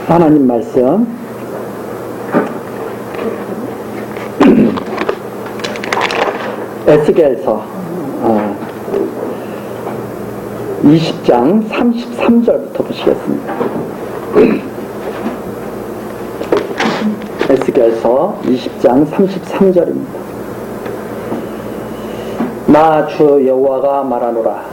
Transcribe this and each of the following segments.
하나님 말씀 에스겔서 20장 33절부터 보시겠습니다. 에스겔서 20장 33절입니다. 나 주 여호와가 말하노라.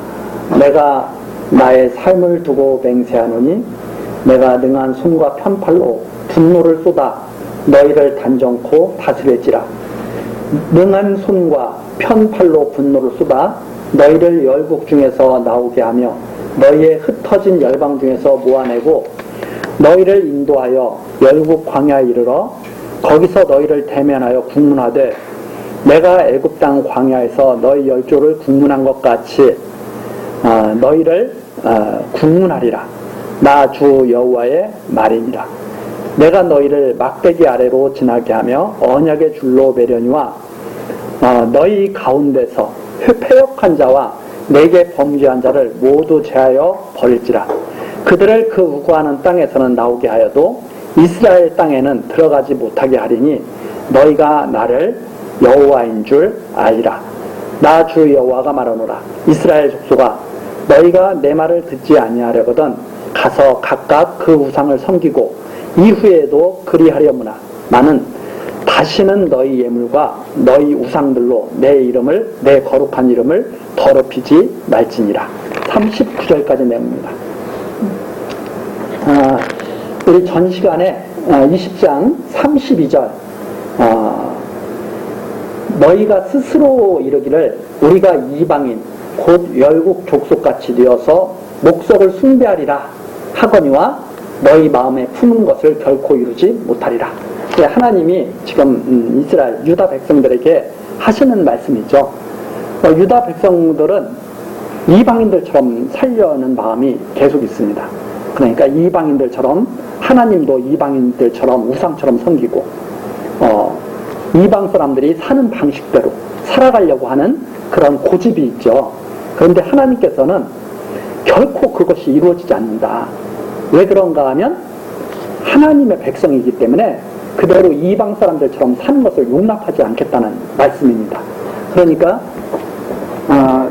내가 나의 삶을 두고 맹세하노니 내가 능한 손과 편팔로 분노를 쏟아 너희를 단정코 다스릴지라. 능한 손과 편팔로 분노를 쏟아 너희를 열국 중에서 나오게 하며 너희의 흩어진 열방 중에서 모아내고 너희를 인도하여 열국 광야에 이르러 거기서 너희를 대면하여 국문하되 내가 애굽 땅 광야에서 너희 열조를 국문한 것 같이 너희를 국문하리라. 나 주 여호와의 말이니라. 내가 너희를 막대기 아래로 지나게 하며 언약의 줄로 매려니와 너희 가운데서 패역한 자와 내게 범죄한 자를 모두 제하여 버릴지라. 그들을 그 우고하는 땅에서는 나오게 하여도 이스라엘 땅에는 들어가지 못하게 하리니 너희가 나를 여호와인 줄 알리라. 나 주 여호와가 말하노라. 이스라엘 족속아, 너희가 내 말을 듣지 아니하려거든 가서 각각 그 우상을 섬기고 이후에도 그리하려무나 나는 다시는 너희 예물과 너희 우상들로 내 거룩한 이름을 더럽히지 말지니라. 39절까지 내용입니다. 우리 전 시간에 20장 32절 너희가 스스로 이르기를 우리가 이방인 곧 열국 족속같이 되어서 목석을 숭배하리라 하거니와 너희 마음에 품은 것을 결코 이루지 못하리라. 하나님이 지금 이스라엘 유다 백성들에게 하시는 말씀이죠. 유다 백성들은 이방인들처럼 살려는 마음이 계속 있습니다. 그러니까 이방인들처럼 하나님도 이방인들처럼 우상처럼 섬기고 이방 사람들이 사는 방식대로 살아가려고 하는 그런 고집이 있죠. 그런데 하나님께서는 결코 그것이 이루어지지 않는다. 왜 그런가 하면 하나님의 백성이기 때문에 그대로 이방 사람들처럼 사는 것을 용납하지 않겠다는 말씀입니다. 그러니까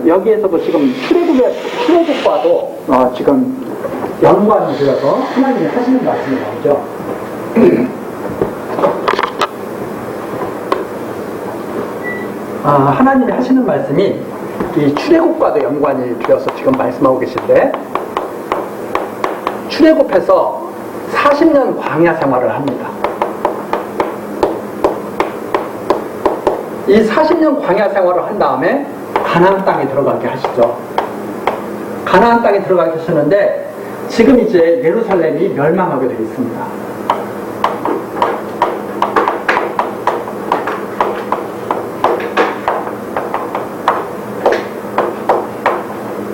여기에서도 지금 출애굽과도 지금 연관이 되어서 하나님이 하시는 말씀이 나오죠. 하나님이 하시는 말씀이 이 출애굽과도 연관이 되어서 지금 말씀하고 계신데, 출애굽해서 40년 광야 생활을 합니다. 이 40년 광야 생활을 한 다음에 가나안 땅에 들어가게 하시죠. 가나안 땅에 들어가게 하시는데 지금 이제 예루살렘이 멸망하게 되어 있습니다.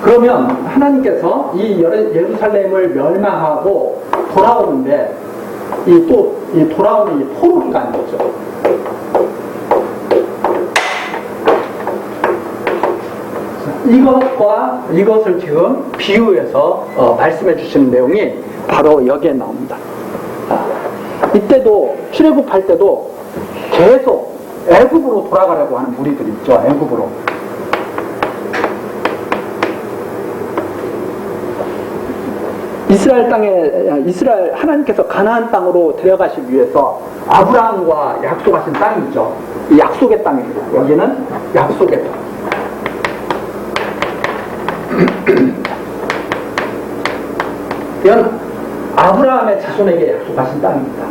그러면 하나님께서 이 예루살렘을 멸망하고 돌아오는데 이 돌아오는 이 포로 기간인 거죠. 이것을 지금 비유해서 말씀해 주시는 내용이 바로 여기에 나옵니다. 이때도 출애굽할 때도 계속 애굽으로 돌아가려고 하는 무리들이 있죠. 애굽으로. 하나님께서 가나안 땅으로 데려가시기 위해서 아브라함과 약속하신 땅이 있죠. 이 약속의 땅입니다. 여기는 약속의 땅. 이건 아브라함의 자손에게 약속하신 땅입니다.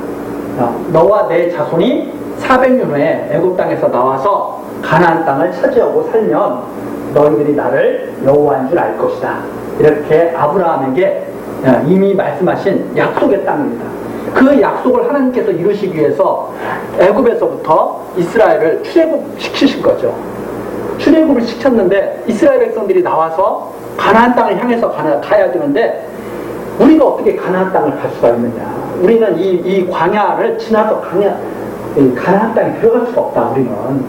너와 내 자손이 400년 후에 애굽 땅에서 나와서 가나안 땅을 차지하고 살면 너희들이 나를 여호와인 줄 알 것이다. 이렇게 아브라함에게 이미 말씀하신 약속의 땅입니다. 그 약속을 하나님께서 이루시기 위해서 애굽에서부터 이스라엘을 출애굽시키신 거죠. 출애굽을 시켰는데 이스라엘 백성들이 나와서 가나안 땅을 향해서 가야 되는데 우리가 어떻게 가나안 땅을 갈 수가 있느냐. 우리는 이 광야를 지나서 가나안 땅에 들어갈 수가 없다. 우리는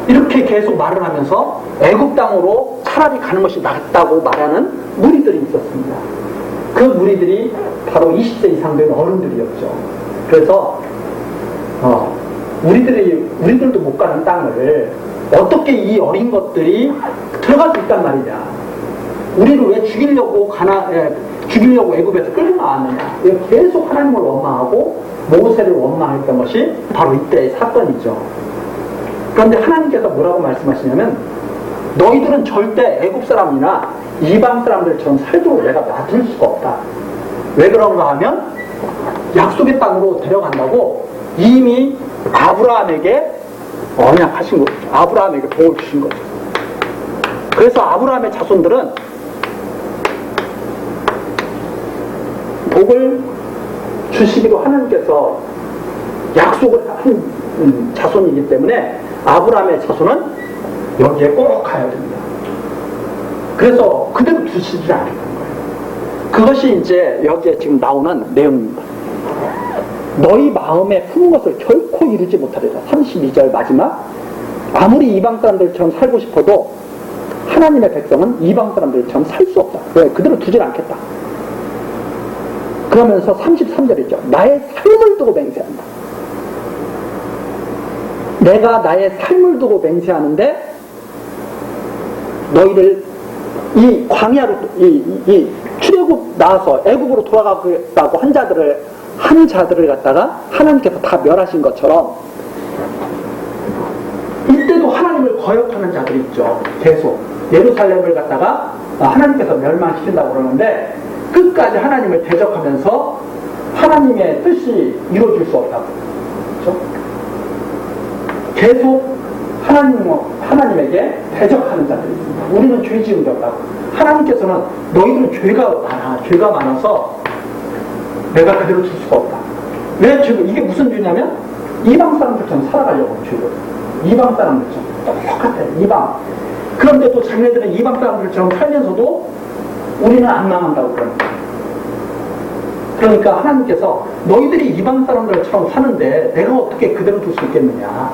이렇게 계속 말을 하면서 애굽 땅으로 차라리 가는 것이 낫다고 말하는 무리들이 있었습니다. 그 무리들이 바로 20세 이상 된 어른들이었죠. 그래서 우리들도 못 가는 땅을 어떻게 이 어린 것들이 들어갈 수 있단 말이냐. 우리를 왜 죽이려고 애굽에서 끌고 나왔느냐. 계속 하나님을 원망하고 모세를 원망했던 것이 바로 이때의 사건이죠. 그런데 하나님께서 뭐라고 말씀하시냐면 너희들은 절대 애굽 사람이나 이방 사람들처럼 살도록 내가 놔둘 수가 없다. 왜 그런가 하면 약속의 땅으로 데려간다고 이미 아브라함에게 언약하신 거죠. 아브라함에게 복을 주신 거죠. 그래서 아브라함의 자손들은 복을 주시기로 하나님께서 약속을 한 자손이기 때문에 아브라함의 자손은 여기에 꼭 가야 됩니다. 그래서 그대로 두시지 않겠다는 거예요. 그것이 이제 여기에 지금 나오는 내용입니다. 너희 마음에 품은 것을 결코 이루지 못하리라. 32절 마지막. 아무리 이방 사람들처럼 살고 싶어도 하나님의 백성은 이방 사람들처럼 살 수 없다. 왜? 그대로 두질 않겠다. 그러면서 33절이죠. 나의 삶을 두고 맹세한다. 내가 나의 삶을 두고 맹세하는데 너희를 이 광야로 이 출애굽 나와서 애굽으로 돌아가겠다고 한 자들을 갖다가 하나님께서 다 멸하신 것처럼 이때도 하나님을 거역하는 자들이 있죠. 계속 예루살렘을 갖다가 하나님께서 멸망시킨다고 그러는데 끝까지 하나님을 대적하면서 하나님의 뜻이 이루어질 수 없다고. 그렇죠? 계속 하나님에게 대적하는 자들이 있습니다. 우리는 죄 지은 게 없다고. 하나님께서는 너희들은 죄가 많아서 내가 그대로 둘 수가 없다. 왜 이게 무슨 죄냐면 이방 사람들처럼 살아가려고 하는 죄거든요. 이방 사람들처럼 똑같아. 이방. 그런데 또 자기네들은 이방 사람들처럼 살면서도 우리는 안 망한다고 그럽니다. 그러니까 하나님께서 너희들이 이방 사람들처럼 사는데 내가 어떻게 그대로 둘 수 있겠느냐.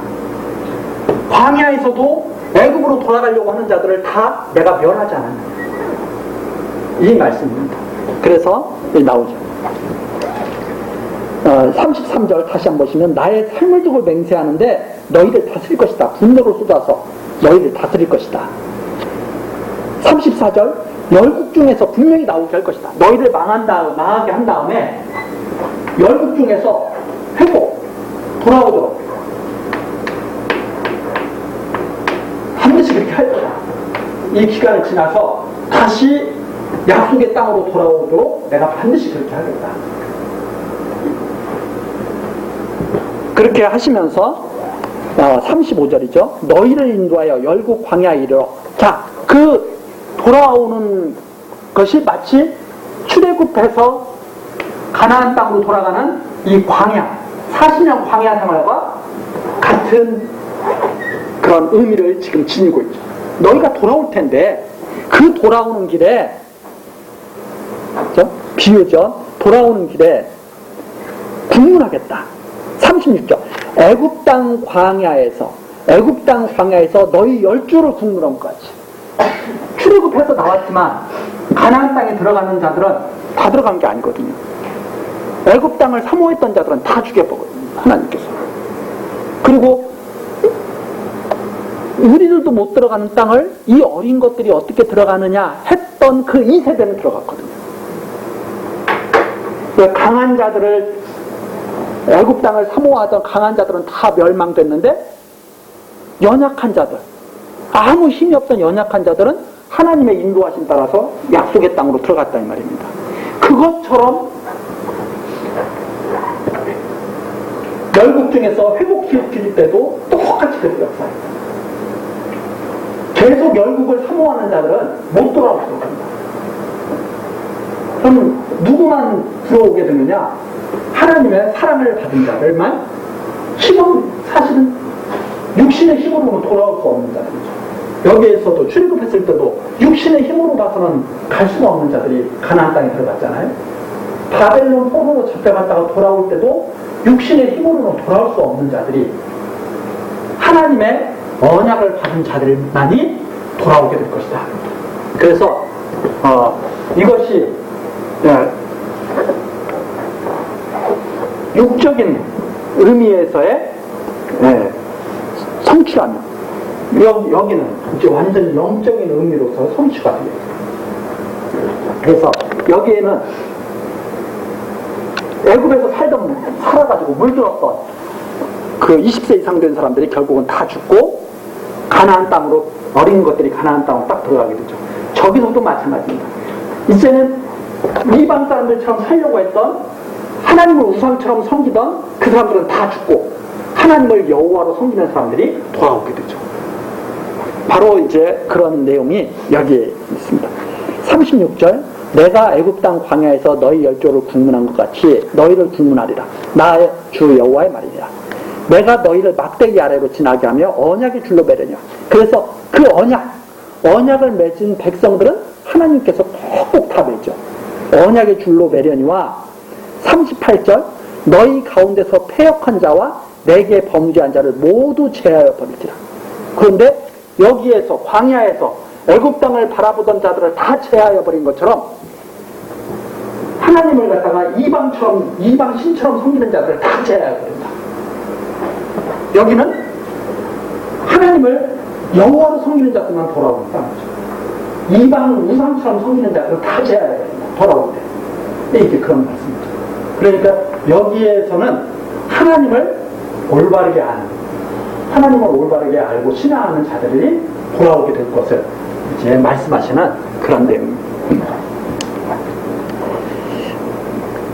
광야에서도 애굽으로 돌아가려고 하는 자들을 다 내가 멸하지 않았느냐. 이 말씀입니다. 그래서 나오죠. 33절 다시 한번 보시면 나의 삶을 두고 맹세하는데 너희를 다스릴 것이다. 분노를 쏟아서 너희를 다스릴 것이다. 34절 열국 중에서 분명히 나오게 할 것이다. 너희를 망하게 한 다음에 열국 중에서 돌아오도록 반드시 그렇게 할 거다. 이 기간을 지나서 다시 약속의 땅으로 돌아오도록 내가 반드시 그렇게 하겠다. 그렇게 하시면서 35절이죠. 너희를 인도하여 열국 광야에 이르러. 자, 그 돌아오는 것이 마치 출애굽해서 가나안 땅으로 돌아가는 이 광야, 40년 광야 생활과 같은 그런 의미를 지금 지니고 있죠. 너희가 돌아올 텐데 그 돌아오는 길에, 그렇죠? 비유죠. 돌아오는 길에 국문하겠다. 36절 애굽 땅 광야에서 너희 10주를 국문한 것까지. 출애굽해서 나왔지만 가나안 땅에 들어가는 자들은 다 들어간 게 아니거든요. 애굽 땅을 사모했던 자들은 다 죽여버거든요. 하나님께서. 그리고 우리들도 못 들어가는 땅을 이 어린 것들이 어떻게 들어가느냐 했던 그 2세대는 들어갔거든요. 강한 자들을, 애굽 땅을 사모하던 강한 자들은 다 멸망됐는데 연약한 자들, 아무 힘이 없던 연약한 자들은 하나님의 인도하심 따라서 약속의 땅으로 들어갔다 이 말입니다. 그것처럼 열국 중에서 회복시킬 때도 똑같이 그렇게 역사합니다. 계속 열국을 사모하는 자들은 못 돌아오도록 합니다. 그럼 누구만 들어오게 되느냐? 하나님의 사랑을 받은 자들만. 힘은 사실은 육신의 힘으로는 돌아올 수 없는 자들이죠. 여기에서도 출애굽했을 때도 육신의 힘으로 봐서는 갈 수가 없는 자들이 가나안 땅에 들어갔잖아요. 바벨론 포로로 잡혀갔다가 돌아올 때도 육신의 힘으로는 돌아올 수 없는 자들이 하나님의 언약을 받은 자들만이 돌아오게 될 것이다. 그래서 이것이 예, 육적인 의미에서의 예, 성취라면 여기는 이제 완전 영적인 의미로서 성취가 돼요. 그래서 여기에는 애굽에서 살아가지고 물들었던 그 20세 이상 된 사람들이 결국은 다 죽고 가나안 땅으로, 어린 것들이 가나안 땅으로 딱 들어가게 되죠. 저기서도 마찬가지입니다. 이제는 이방 사람들처럼 살려고 했던, 하나님을 우상처럼 섬기던 그 사람들은 다 죽고 하나님을 여호와로 섬기는 사람들이 돌아오게 되죠. 바로 이제 그런 내용이 여기에 있습니다. 36절, 내가 애굽 땅 광야에서 너희 열조를 국문한 것 같이 너희를 국문하리라. 나 주 여호와의 말이니라. 내가 너희를 막대기 아래로 지나게 하며 언약의 줄로 매려냐. 그래서 그 언약을 맺은 백성들은 하나님께서 꼭꼭 다 맺죠. 언약의 줄로 매려니와 38절, 너희 가운데서 패역한 자와 내게 범죄한 자를 모두 제하여 버리리라. 그런데 여기에서 광야에서 애굽 땅을 바라보던 자들을 다 제하여 버린 것처럼 하나님을 갖다가 이방 신처럼 섬기는 자들을 다 제하여 버린다. 여기는 하나님을 여호와로 섬기는 자들만 돌아오는 땅이죠. 이방을 우상처럼 섬기는 자들은 다 제하여 버린다. 돌아오는데 이게 그런 말씀이죠. 그러니까 여기에서는 하나님을 올바르게 알고 신앙하는 자들이 돌아오게 될 것을 이제 말씀하시는 그런 내용입니다.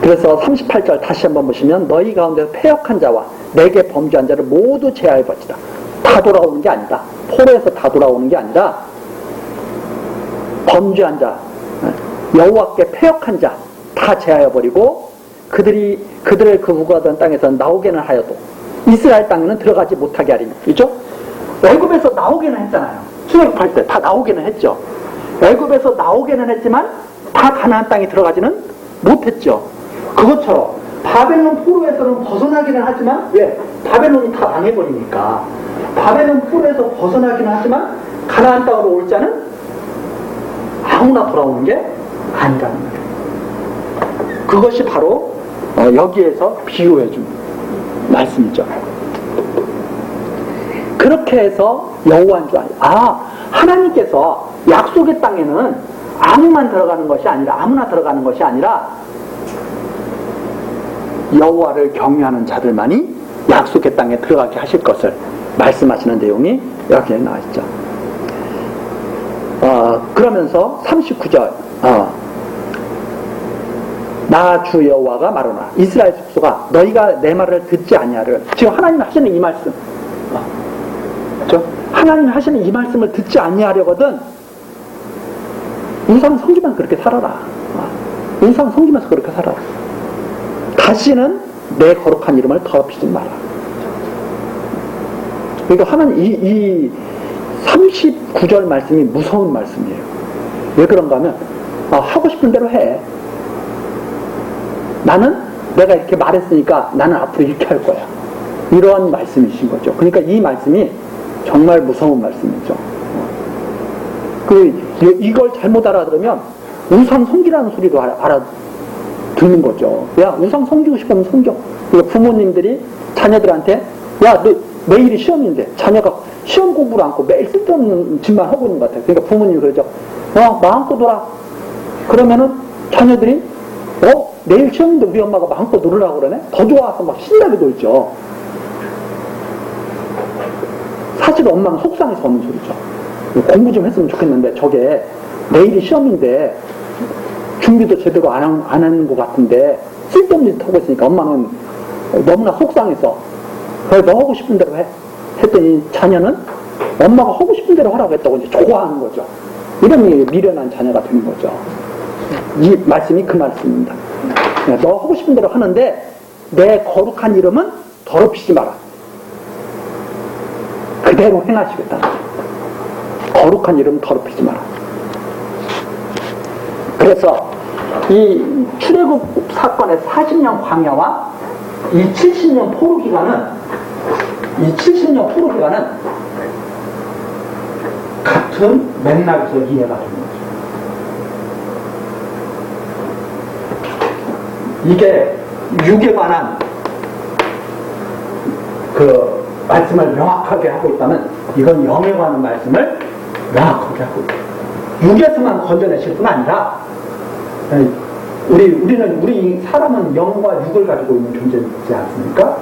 그래서 38절 다시 한번 보시면 너희 가운데서 패역한 자와 내게 범죄한 자를 모두 제하여 버리다. 다 돌아오는 게 아니다. 포로에서 다 돌아오는 게 아니라 범죄한 자, 여호와께 패역한 자 다 제하여 버리고 그들을 그 우거하던 땅에서 나오게는 하여도 이스라엘 땅에는 들어가지 못하게 하리니. 그죠? 애굽에서 나오게는 했잖아요. 출애굽할 때 다 나오게는 했죠. 애굽에서 나오게는 했지만 다 가나안 땅에 들어가지는 못했죠. 그것처럼 바벨론 포로에서는 벗어나기는 하지만 왜? 바벨론이 다 망해버리니까 바벨론 포로에서 벗어나기는 하지만 가나안 땅으로 올 자는 아무나 돌아오는 게 아니라는 거예요. 그것이 바로 여기에서 비유해준 말씀이죠. 그렇게 해서 여호와인 줄 알아요. 하나님께서 약속의 땅에는 아무나 들어가는 것이 아니라 여호와를 경외하는 자들만이 약속의 땅에 들어가게 하실 것을 말씀하시는 내용이 여기에 나와 있죠. 그러면서 39절 나 주 여호와가 말하노라. 이스라엘 숙소가 너희가 내 말을 듣지 아니하를. 지금 하나님 하시는 이 말씀, 그렇죠? 하나님 하시는 이 말씀을 듣지 아니하려거든 우상 섬기면 그렇게 살아라. 우상 섬기면서 그렇게 살아라. 다시는 내 거룩한 이름을 더럽히지 마라. 그러니까 하나님 이 39절 말씀이 무서운 말씀이에요. 왜 그런가 하면 하고 싶은 대로 해. 나는 내가 이렇게 말했으니까 나는 앞으로 이렇게 할 거야. 이런 말씀이신 거죠. 그러니까 이 말씀이 정말 무서운 말씀이죠. 이걸 잘못 알아들으면 우상 섬기라는 소리로 알아듣는 거죠. 야, 우상 섬기고 싶으면 섬겨. 그러니까 부모님들이 자녀들한테 야, 너 내일이 시험인데 자녀가 시험 공부를 않고 매일 쓸데없는 짓만 하고 있는 것 같아요. 그러니까 부모님이 그러죠. 마음껏 놀아. 그러면은 자녀들이 내일 시험인데 우리 엄마가 마음껏 놀으라고 그러네? 더 좋아서 막 신나게 놀죠. 사실 엄마는 속상해서 하는 소리죠. 공부 좀 했으면 좋겠는데 저게 내일이 시험인데 준비도 제대로 안 하는 것 같은데 쓸데없는 짓 하고 있으니까 엄마는 너무나 속상해서 그래 너 하고 싶은 대로 해 했더니 자녀는 엄마가 하고 싶은 대로 하라고 했다고 이제 좋아하는 거죠. 이런 미련한 자녀가 되는 거죠. 이 말씀이 그 말씀입니다. 너 하고 싶은 대로 하는데 내 거룩한 이름은 더럽히지 마라. 그대로 행하시겠다. 거룩한 이름 더럽히지 마라. 그래서 이 출애굽 사건의 40년 광야와 이 70년 포로 기간은 같은 맥락에서 이해가 되는 거죠. 이게 육에 관한 그 말씀을 명확하게 하고 있다면 이건 영에 관한 말씀을 명확하게 하고 있다. 육에서만 건져내실 뿐 아니라 우리 사람은 영과 육을 가지고 있는 존재이지 않습니까?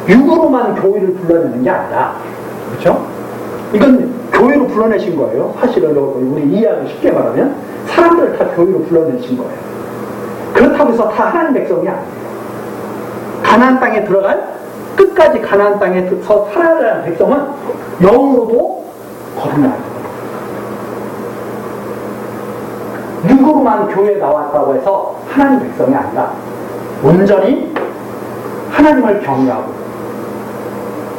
육으로만 교회를 불러내는 게 아니라, 그렇죠? 이건 교회로 불러내신 거예요. 사실은 우리 이해하기 쉽게 말하면 사람들을 다 교회로 불러내신 거예요. 그렇다고 해서 다 하나님 백성이 아니에요. 가나안 땅에 들어갈 끝까지 가나안 땅에서 살아야 하는 백성은 영으로도 거듭나야 돼요. 육으로만 교회에 나왔다고 해서 하나님 백성이 아니라 온전히 하나님을 경외하고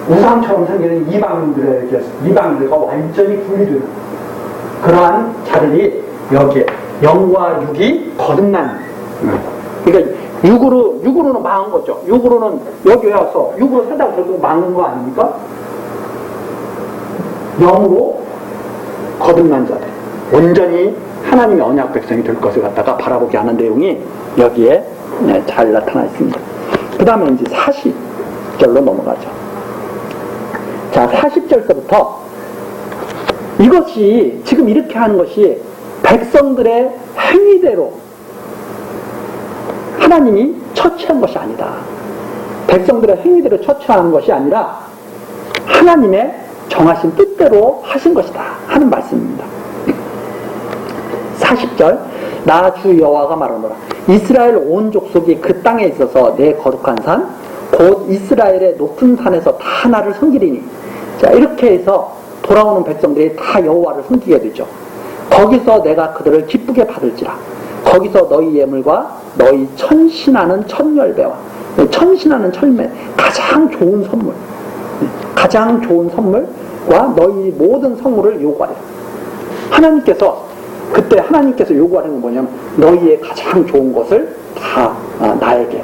우상처럼 생기는 이방인들과 완전히 분리되는 그러한 자들이 여기에 영과 육이 거듭난, 그러니까 육으로는 망한 거죠. 육으로는 여기 와서 육으로 살다가 결국 망한 거 아닙니까? 영으로 거듭난 자들, 온전히 하나님의 언약 백성이 될 것을 갖다가 바라보게 하는 내용이 여기에 잘 나타나 있습니다. 그 다음에 이제 40절로 넘어가죠. 자, 40절서부터 이것이 지금 이렇게 하는 것이 백성들의 행위대로 하나님이 처치한 것이 아니다. 백성들의 행위대로 처치하는 것이 아니라 하나님의 정하신 뜻대로 하신 것이다 하는 말씀입니다. 40절, 나 주 여호와가 말하노라. 이스라엘 온 족속이 그 땅에 있어서 내 거룩한 산 곧 이스라엘의 높은 산에서 다 나를 섬기리니. 자, 이렇게 해서 돌아오는 백성들이 다 여호와를 섬기게 되죠. 거기서 내가 그들을 기쁘게 받을지라. 거기서 너희 예물과 너희 천신하는 천열배와 천신하는 철매, 가장 좋은 선물, 가장 좋은 선물과 너희 모든 성물을 요구하리라. 그때 하나님께서 요구하는 건 뭐냐면 너희의 가장 좋은 것을 다 나에게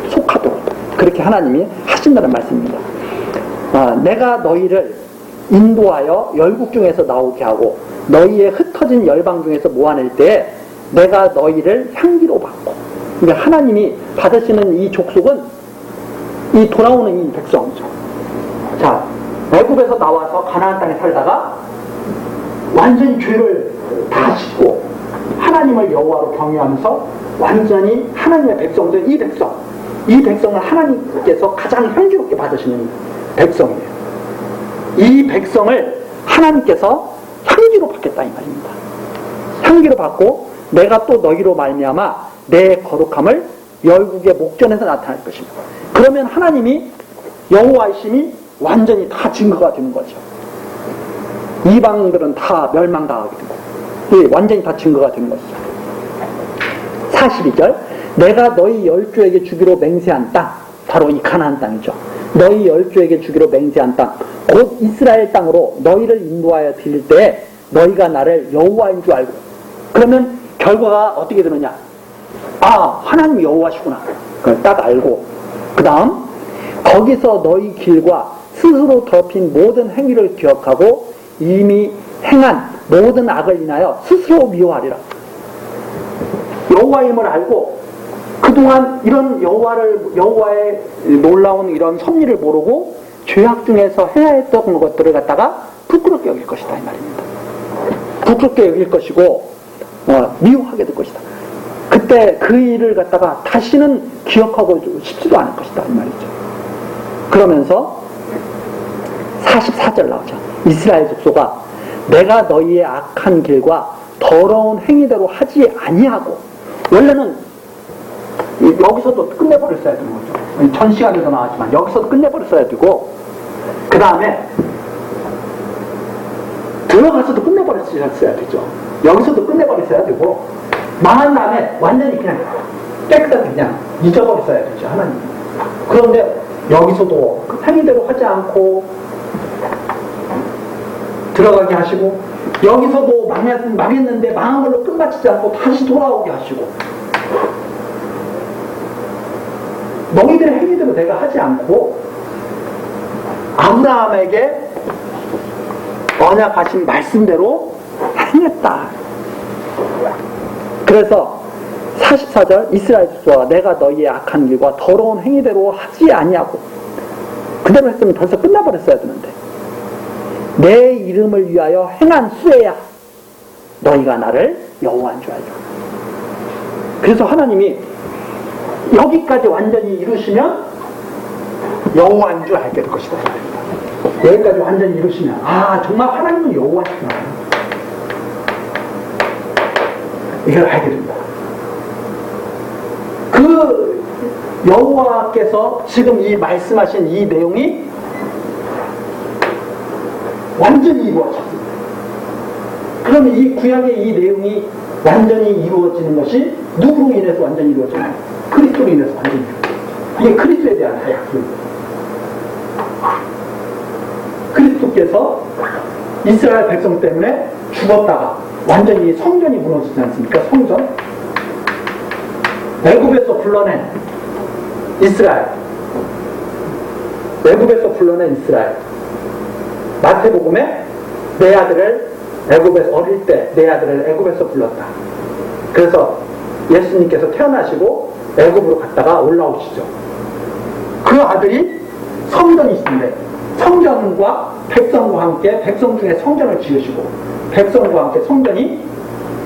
속하도록 그렇게 하나님이 하신다는 말씀입니다. 내가 너희를 인도하여 열국 중에서 나오게 하고 너희의 흩어진 열방 중에서 모아낼 때에 내가 너희를 향기로 받고, 그러니까 하나님이 받으시는 이 족속은 이 돌아오는 이 백성이죠. 자, 애굽에서 나와서 가나안 땅에 살다가 완전히 죄를 다 씻고 하나님을 여호와로 경외하면서 완전히 하나님의 백성들, 이 백성을 하나님께서 가장 향기롭게 받으시는 백성이에요. 이 백성을 하나님께서 향기로 받겠다 이 말입니다. 향기로 받고 내가 또 너희로 말미암아 내 거룩함을 열국의 목전에서 나타날 것입니다. 그러면 하나님이 여호와이심이 완전히 다 증거가 되는 거죠. 이방들은 다 멸망당하게 되고 완전히 다 증거가 되는 것이죠. 42절, 내가 너희 열조에게 주기로 맹세한 땅, 바로 이 가나안 땅이죠. 너희 열조에게 주기로 맹세한 땅, 곧 이스라엘 땅으로 너희를 인도하여 드릴 때에 너희가 나를 여호와인 줄 알고. 그러면 결과가 어떻게 되느냐? 하나님이 여호와시구나. 그걸 딱 알고, 그 다음 거기서 너희 길과 스스로 더럽힌 모든 행위를 기억하고 이미 행한 모든 악을 인하여 스스로 미워하리라. 여호와임을 알고 그동안 이런 여호와의 놀라운 이런 섭리를 모르고 죄악 중에서 해야 했던 것들을 갖다가 부끄럽게 여길 것이다 이 말입니다. 부끄럽게 여길 것이고 미워하게 될 것이다. 그때 그 일을 갖다가 다시는 기억하고 싶지도 않을 것이다 이 말이죠. 그러면서 44절 나오죠. 이스라엘 족속아, 내가 너희의 악한 길과 더러운 행위대로 하지 아니하고, 원래는 여기서도 끝내버렸어야 되는 거죠. 전 시간에도 나왔지만 여기서도 끝내버렸어야 되고, 그 다음에 들어가서도 끝내버렸어야 되죠. 여기서도 끝내버렸어야 되고, 망한 다음에 완전히 그냥 깨끗하게 그냥 잊어버렸어야 되죠, 하나님. 그런데 여기서도 그 행위대로 하지 않고 들어가게 하시고, 여기서도 망했는데 망한 걸로 끝마치지 않고 다시 돌아오게 하시고, 너희들의 행위대로 내가 하지 않고 아브라함에게 언약하신 말씀대로 행했다. 그래서 44절 이스라엘 족속아 내가 너희의 악한 길과 더러운 행위대로 하지 아니하고 그대로 했으면 벌써 끝나버렸어야 되는데 내 이름을 위하여 행한 수혜야 너희가 나를 여호와인 줄 알죠. 그래서 하나님이 여기까지 완전히 이루시면 여호와인 줄 알게 될 것이다. 여기까지 완전히 이루시면 정말 하나님은 여호와시구나 이걸 알게 됩니다. 그 여호와께서 지금 이 말씀하신 이 내용이 완전히 이루어졌습니다. 그러면 이 구약의 이 내용이 완전히 이루어지는 것이 누구로 인해서 완전히 이루어지나요? 그리스도로 인해서 완전히 이루어져요. 이게 그리스도에 대한 약속입니다. 그리스도께서 이스라엘 백성 때문에 죽었다가 완전히 성전이 무너지지 않습니까? 성전. 애굽에서 불러낸 이스라엘. 애굽에서 불러낸 이스라엘. 마태복음에 내 아들을 애굽에서 어릴 때 내 아들을 애굽에서 불렀다. 그래서 예수님께서 태어나시고 애굽으로 갔다가 올라오시죠. 그 아들이 성전이 있는데 성전과 백성과 함께 백성 중에 성전을 지으시고 백성과 함께 성전이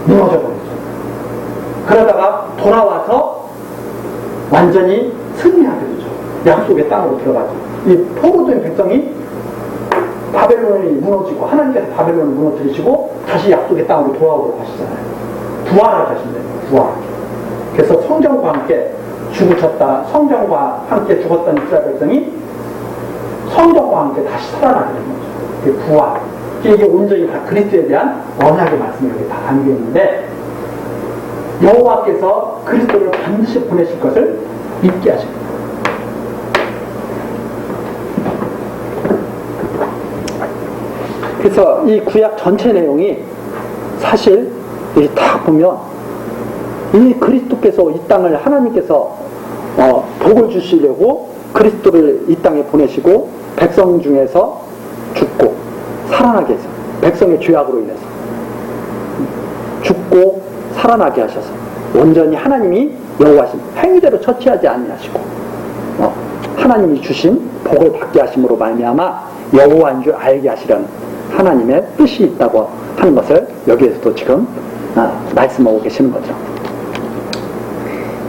무너져 버렸죠. 그러다가 돌아와서 완전히 승리하게 되죠. 약속의 땅으로 들어가죠. 이 포로된 백성이 바벨론이 무너지고 하나님께서 바벨론을 무너뜨리시고 다시 약속의 땅으로 돌아오도록 하시잖아요. 부활을 하신대요. 부활. 그래서 성전과 함께 성전과 함께 죽었던 이스라엘 백성이 성전과 함께 다시 살아나게 되는 거죠. 그게 부활. 이게 온전히 다 그리스도에 대한 언약의 말씀이 여기 다 담겨 있는데 여호와께서 그리스도를 반드시 보내실 것을 믿게 하십니다. 그래서 이 구약 전체 내용이 사실 다 보면 이 그리스도께서 이 땅을 하나님께서 복을 주시려고 그리스도를 이 땅에 보내시고 백성 중에서 죽고 살아나게 해서 백성의 죄악으로 인해서 죽고 살아나게 하셔서 온전히 하나님이 여호와신 행위대로 처치하지 아니하시고 하나님이 주신 복을 받게 하심으로 말미암아 여호와인 줄 알게 하시려는 하나님의 뜻이 있다고 하는 것을 여기에서도 지금 말씀하고 계시는 거죠.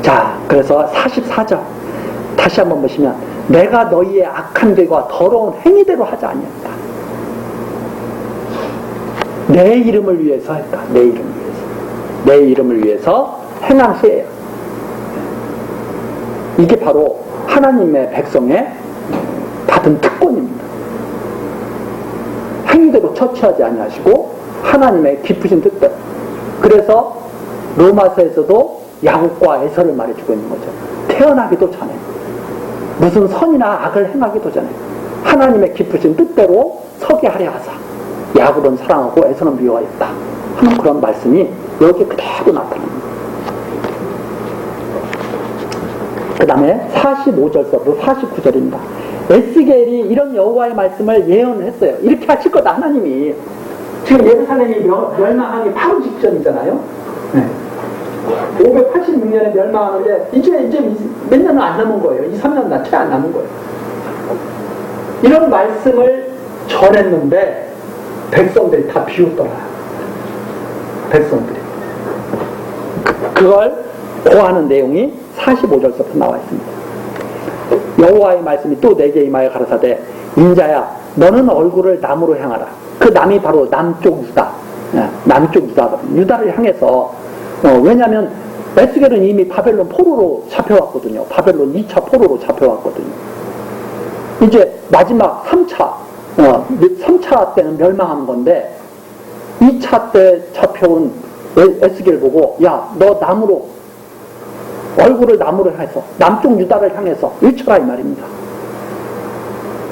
자, 그래서 44절 다시 한번 보시면 내가 너희의 악한 길과 더러운 행위대로 하지 아니했다. 내 이름을 위해서 했다. 내 이름을 위해서. 내 이름을 위해서 행한 후에야. 이게 바로 하나님의 백성의 받은 특권입니다. 행위대로 처치하지 아니하시고 하나님의 깊으신 뜻대로. 그래서 로마서에서도 야곱과 에서를 말해주고 있는 거죠. 태어나기도 전에 무슨 선이나 악을 행하기도 전에 하나님의 깊으신 뜻대로 서게 하려 하사 야곱은 사랑하고 에서는 미워하였다 하는 그런 말씀이 여기에 그대로 나타납니다. 그 다음에 45절서부터 49절입니다. 에스겔이 이런 여호와의 말씀을 예언을 했어요. 이렇게 하실 거다 하나님이. 지금 예루살렘이 멸망하기 바로 직전이잖아요. 네. 586년에 멸망하는데 이제 몇 년은 안 남은 거예요. 2, 3년 채 안 남은 거예요. 이런 말씀을 전했는데 백성들이 다 비웃더라. 백성들이. 그걸 고하는 내용이 45절서부터 나와 있습니다. 여호와의 말씀이 또 내게 임하여 가라사대 인자야 너는 얼굴을 남으로 향하라. 그 남이 바로 남쪽 유다. 남쪽 유다거든요. 유다를 향해서 왜냐하면 에스겔은 이미 바벨론 포로로 잡혀왔거든요. 바벨론 2차 포로로 잡혀왔거든요. 이제 마지막 3차 때는 멸망한 건데 2차 때 잡혀온 에스겔 보고 야 너 남으로 얼굴을 남으로 해서 남쪽 유다를 향해서 일쳐라 이 말입니다.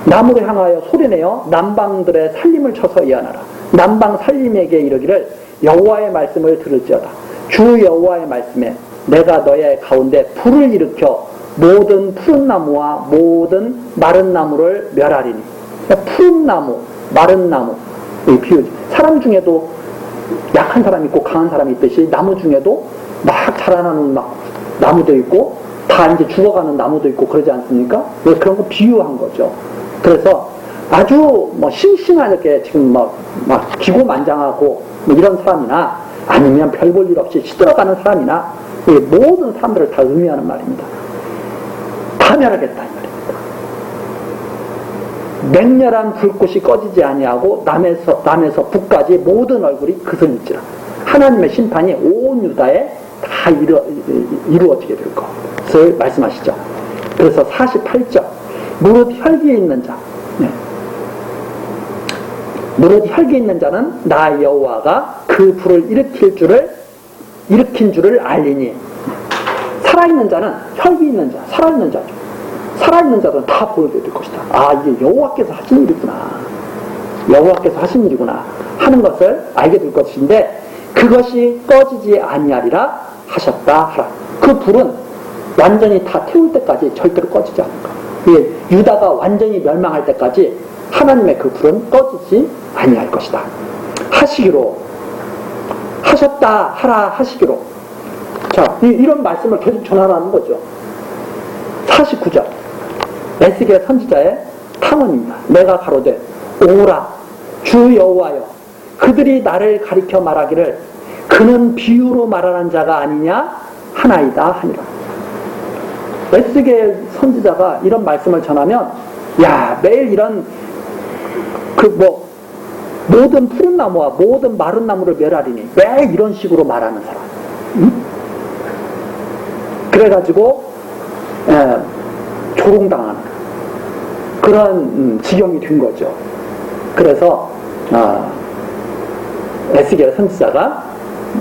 남으로 향하여 소리내어 남방들의 살림을 쳐서 예언하라. 남방 살림에게 이르기를 여호와의 말씀을 들을지어다. 주 여호와의 말씀에 내가 너의 가운데 불을 일으켜 모든 푸른 나무와 모든 마른 나무를 멸하리니. 그러니까 푸른 나무, 마른 나무 이 비유지. 사람 중에도 약한 사람이 있고 강한 사람이 있듯이 나무 중에도 막 자라나는 막 나무도 있고 다 이제 죽어가는 나무도 있고 그러지 않습니까? 왜 그런 거 비유한 거죠. 그래서 아주 뭐 싱싱하게 지금 막 기고만장하고 뭐 이런 사람이나 아니면 별 볼 일 없이 시들어가는 사람이나 모든 사람들을 다 의미하는 말입니다. 다 멸하겠다 이 말입니다. 맹렬한 불꽃이 꺼지지 아니하고 남에서 북까지 모든 얼굴이 그슬릴지라. 하나님의 심판이 온 유다에 다 이루어지게 될 것을 말씀하시죠. 그래서 48절 무릇 혈기에 있는 자, 무릇 혈기에 있는 자는 나 여호와가 그 불을 일으킨 줄을 알리니. 살아있는 자는 혈기 있는 자, 살아있는 자죠. 살아있는 자들은 다 보게 될 것이다. 아, 이게 여호와께서 하신 일이구나. 여호와께서 하신 일이구나 하는 것을 알게 될 것인데, 그것이 꺼지지 아니하리라 하셨다 하라. 그 불은 완전히 다 태울 때까지 절대로 꺼지지 않을 거야. 유다가 완전히 멸망할 때까지 하나님의 그 불은 꺼지지 아니할 것이다. 하시기로 하셨다 하라 하시기로. 자, 이런 말씀을 계속 전하라는 거죠. 49절 에스겔 선지자의 탐언입니다. 내가 가로되 오라 주 여호와여, 그들이 나를 가리켜 말하기를 그는 비유로 말하는 자가 아니냐 하나이다 하니라. 에스겔 선지자가 이런 말씀을 전하면, 야, 매일 이런 모든 푸른 나무와 모든 마른 나무를 멸하리니, 매일 이런 식으로 말하는 사람. 그래가지고 조롱당하는 그런 지경이 된 거죠. 그래서 에스겔 선지자가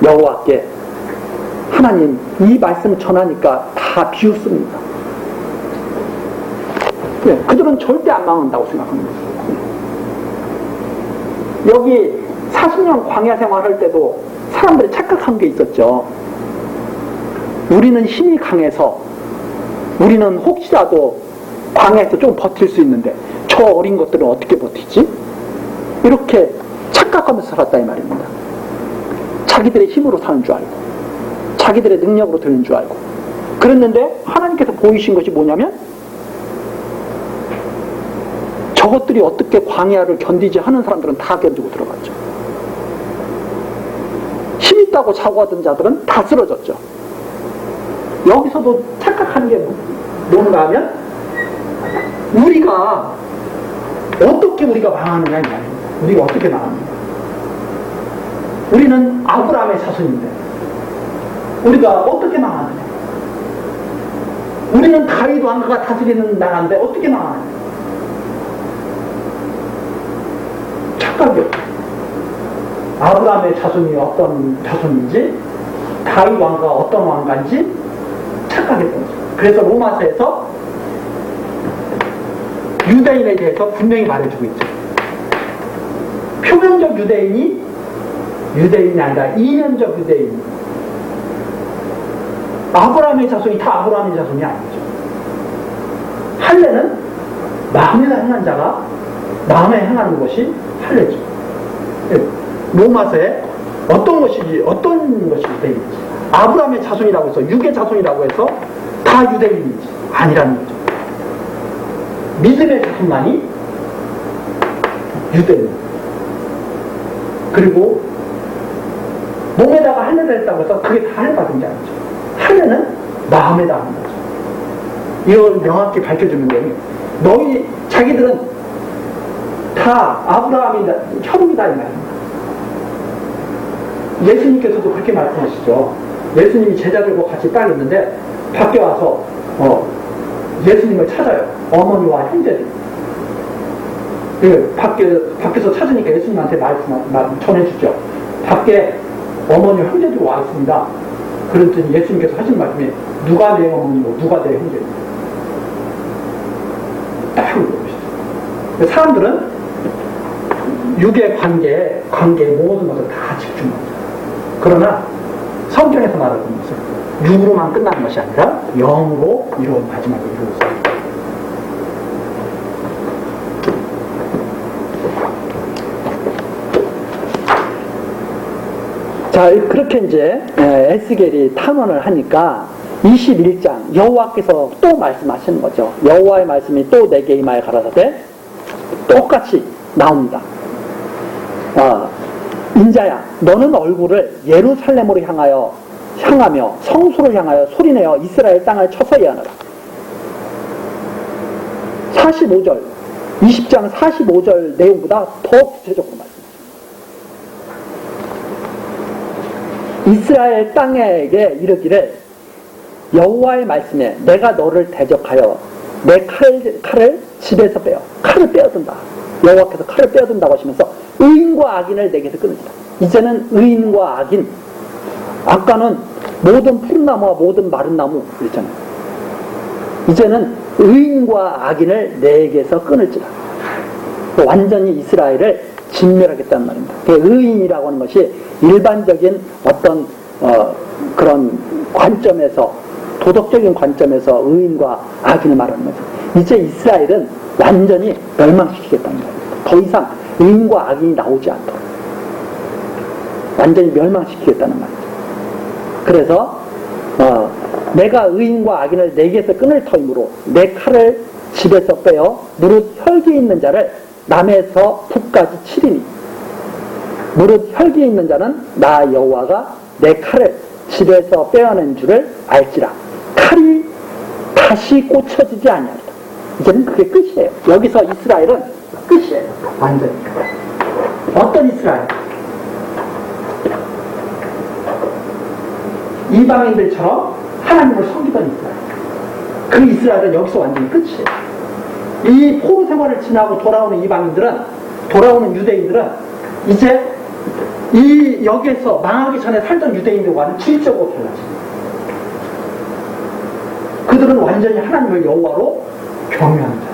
여호와께, 하나님 이 말씀 전하니까 다 비웃습니다. 그들은 절대 안 망한다고 생각합니다. 여기 40년 광야 생활할 때도 사람들이 착각한 게 있었죠. 우리는 힘이 강해서, 우리는 혹시라도 광야에서 좀 버틸 수 있는데 저 어린 것들은 어떻게 버티지? 이렇게 착각하면서 살았다 이 말입니다. 자기들의 힘으로 사는 줄 알고, 자기들의 능력으로 되는 줄 알고 그랬는데, 하나님께서 보이신 것이 뭐냐면, 저것들이 어떻게 광야를 견디지 하는 사람들은 다 견디고 들어갔죠. 힘 있다고 자고하던 자들은 다 쓰러졌죠. 여기서도 착각하는 게 뭔가 하면, 우리가 어떻게 망하느냐 이 말입니다. 우리가 어떻게 망합니까? 우리는 아브라함의 자손인데 우리가 어떻게 망하느냐? 우리는 다윗 왕가가 다스리는 나라인데 어떻게 망하느냐? 착각이요. 아브라함의 자손이 어떤 자손인지, 다윗 왕가가 어떤 왕가인지 착각했던 거죠. 그래서 로마서에서 유대인에 대해서 분명히 말해주고 있죠. 표면적 유대인이 아니라 이면적 유대인. 아브라함의 자손이 다 아브라함의 자손이 아니죠. 할례는 마음에 행한 자가 마음에 행하는 것이 할례죠. 로마서에 어떤 것이 되는지, 아브라함의 자손이라고 해서, 육의 자손이라고 해서 다 유대인인지 아니라는 거죠. 믿음의 자손만이 유대인. 그리고 몸에다가 할례를 했다고 해서 그게 다 할례 받은 게 아니죠. 할례는 마음에다 하는 거죠. 이걸 명확히 밝혀주는데, 자기들은 다 아브라함이다, 혈육이다 이 말입니다. 예수님께서도 그렇게 말씀하시죠. 예수님이 제자들과 같이 딱 있는데 밖에 와서 예수님을 찾아요. 어머니와 형제들. 밖에서 찾으니까 예수님한테 전해주죠. 밖에 어머니와 형제들이 와 있습니다. 그랬더니 예수님께서 하신 말씀이, 누가 내 어머니고 누가 내 형제고. 딱 물어보시죠. 사람들은 육의 관계 모든 것을 다 집중하죠. 그러나 성경에서 말하는 것은 육으로만 끝나는 것이 아니라 영으로 마지막에 이루어져요. 자, 그렇게 이제 에스겔이 탄원을 하니까 21장 여호와께서 또 말씀하시는 거죠. 여호와의 말씀이 또 내게 임하여 가라사대 똑같이 나옵니다. 인자야, 너는 얼굴을 예루살렘으로 향하며 성소를 향하여 소리내어 이스라엘 땅을 쳐서 예언하라. 45절, 20장 45절 내용보다 더 구체적으로 말씀하십니다. 이스라엘 땅에게 이르기를 여호와의 말씀에 내가 너를 대적하여 내 칼을 집에서 칼을 빼어든다. 여호와께서 칼을 빼어든다고 하시면서 의인과 악인을 내게서 끊으시다. 이제는 의인과 악인, 아까는 모든 푸른 나무와 모든 마른 나무 그랬잖아요. 이제는 의인과 악인을 내게서 끊을지라. 완전히 이스라엘을 진멸하겠다는 말입니다. 의인이라고 하는 것이 일반적인 어떤 그런 관점에서, 도덕적인 관점에서 의인과 악인을 말하는 거죠. 이제 이스라엘은 완전히 멸망시키겠다는 거예요. 더 이상 의인과 악인이 나오지 않도록 완전히 멸망시키겠다는 말이죠. 그래서 내가 의인과 악인을 내게서 끊을 터이므로 내 칼을 집에서 빼어 무릇 혈기 있는 자를 남에서 북까지 치리니 무릇 혈기 있는 자는 나 여호와가 내 칼을 집에서 빼어낸 줄을 알지라. 칼이 다시 꽂혀지지 아니하리라. 이제는 그게 끝이에요. 여기서 이스라엘은 끝이에요. 완전히. 어떤 이스라엘? 이방인들처럼 하나님을 섬기던 이스라엘. 그 이스라엘은 여기서 완전히 끝이에요. 이 포로 생활을 지나고 돌아오는 이방인들은, 돌아오는 유대인들은 이제 여기에서 망하기 전에 살던 유대인들과는 질적으로 달라집니다. 그들은 완전히 하나님을 여호와로 경외하는 자,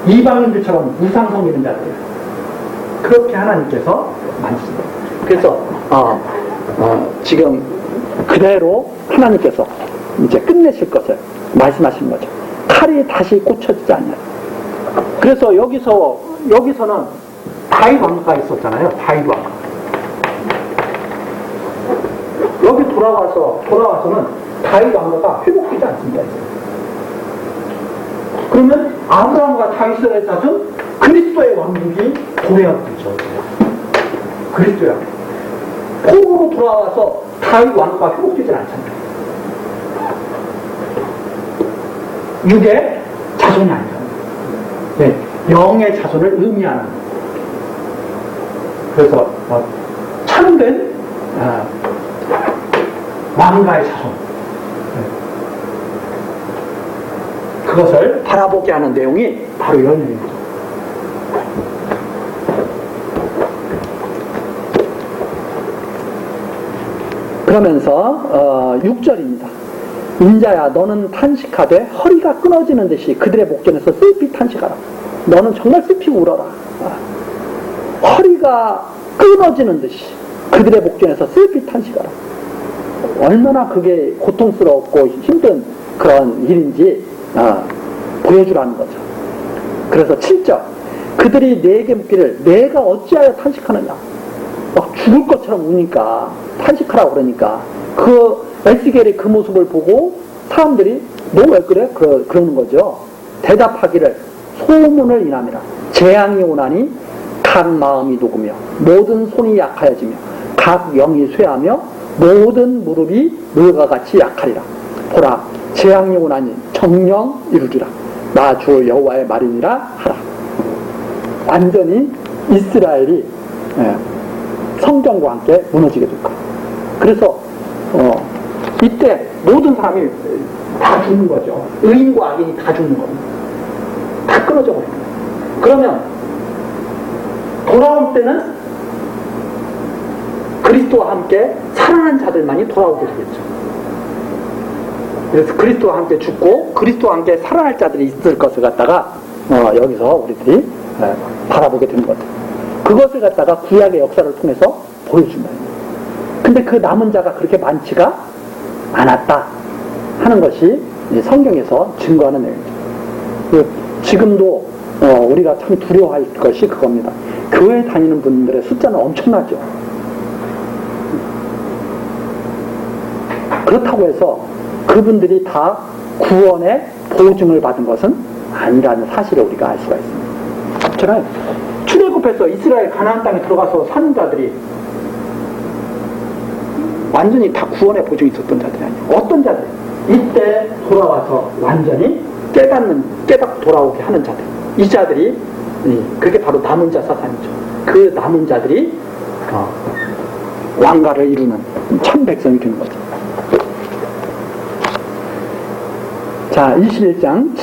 이방인들처럼 우상 섬기는 자들, 그렇게 하나님께서 만드십니다. 그래서 지금 그대로 하나님께서 이제 끝내실 것을 말씀하시는 거죠. 칼이 다시 꽂혀지지 않냐. 그래서 여기서는 다윗 왕가가 있었잖아요. 다윗 왕가. 여기 돌아와서는 다윗 왕가가 회복되지 않습니다. 그러면 아브라함과 다윗의 자손 그리스도의 왕국이 도래하겠죠. 그리스도의 왕국. 포로로 돌아와서 다윗 왕가가 회복되지 않잖아요. 육의 자손이 아니잖아요. 네, 영의 자손을 의미하는 거예요. 그래서 참된 왕가의 자손, 그것을 바라보게 하는 내용이 바로 이런 내용입니다. 그러면서 6절입니다. 인자야, 너는 탄식하되 허리가 끊어지는 듯이 그들의 목전에서 슬피 탄식하라. 너는 정말 슬피 울어라. 허리가 끊어지는 듯이 그들의 목전에서 슬피 탄식하라. 얼마나 그게 고통스럽고 힘든 그런 일인지 보여주라는 거죠. 그래서 7절, 그들이 내게 묻기를 내가 어찌하여 탄식하느냐. 막 죽을 것처럼 우니까 탄식하라고 그러니까 그 에스겔의 그 모습을 보고 사람들이 너 왜 그래? 그러는 거죠. 대답하기를 소문을 인함이라. 재앙이 오나니 각 마음이 녹으며 모든 손이 약하여지며 각 영이 쇠하며 모든 무릎이 물과 같이 약하리라. 보라, 재앙이 오나니 정령 이루리라. 나 주 여호와의 말이니라 하라. 완전히 이스라엘이 성경과 함께 무너지게 될 거예요. 그래서 이때 모든 사람이 다 죽는 거죠. 의인과 악인이 다 죽는 겁니다. 다 끊어져 버립니다. 그러면 돌아올 때는 그리스도와 함께 살아난 자들만이 돌아오게 되겠죠. 그래서 그리스도와 함께 죽고 그리스도와 함께 살아날 자들이 있을 것을 갖다가 여기서 우리들이 바라보게 되는 거죠. 그것을 갖다가 구약의 역사를 통해서 보여준다. 근데 그 남은 자가 그렇게 많지가 않았다 하는 것이 성경에서 증거하는 내용이죠. 지금도 우리가 참 두려워할 것이 그겁니다. 교회 다니는 분들의 숫자는 엄청나죠. 그렇다고 해서 그분들이 다 구원의 보증을 받은 것은 아니라는 사실을 우리가 알 수가 있습니다. 저는 출애굽해서 이스라엘 가나안 땅에 들어가서 사는 자들이 완전히 다 구원의 보증이 있었던 자들이 아니에요. 어떤 자들? 이때 돌아와서 완전히 깨닫고 돌아오게 하는 자들. 이 자들이, 그게 바로 남은 자 사상이죠. 그 남은 자들이 왕가를 이루는 참 백성이 되는 거죠. 자, 21장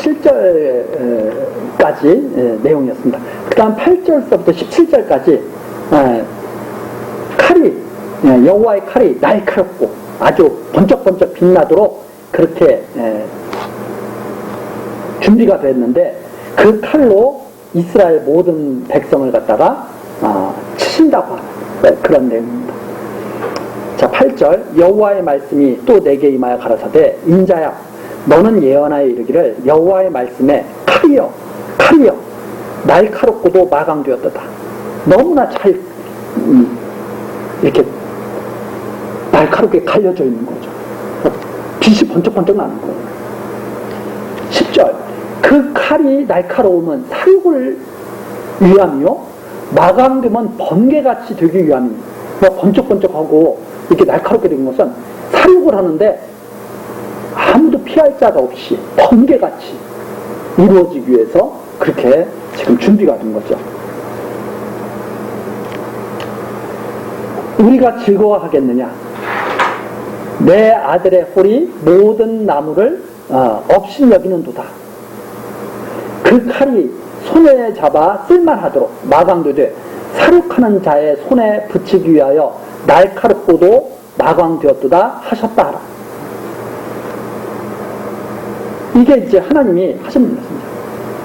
7절까지 내용이었습니다. 그 다음 8절서부터 17절까지 칼이, 여호와의 칼이 날카롭고 아주 번쩍번쩍 빛나도록 그렇게 준비가 됐는데 그 칼로 이스라엘 모든 백성을 갖다가 치신다고 하는 그런 내용입니다. 자, 8절 여호와의 말씀이 또 내게 임하여 가라사대 인자야 너는 예언하여 이르기를 여호와의 말씀에 칼이여 날카롭고도 마강되었도다. 너무나 잘 이렇게 날카롭게 갈려져 있는 거죠. 빛이 번쩍번쩍 나는 거예요. 10절 그 칼이 날카로우면 사육을 위함이요 마감되면 번개같이 되기 위함입니다. 번쩍번쩍하고 이렇게 날카롭게 된 것은 사육을 하는데 아무도 피할 자가 없이 번개같이 이루어지기 위해서 그렇게 지금 준비가 된 거죠. 우리가 즐거워하겠느냐? 내 아들의 홀이 모든 나무를 업신여기는도다. 그 칼이 손에 잡아 쓸만하도록 마광되되 사륙하는 자의 손에 붙이기 위하여 날카롭고도 마광되었도다 하셨다 하라. 이게 이제 하나님이 하신 말씀이죠.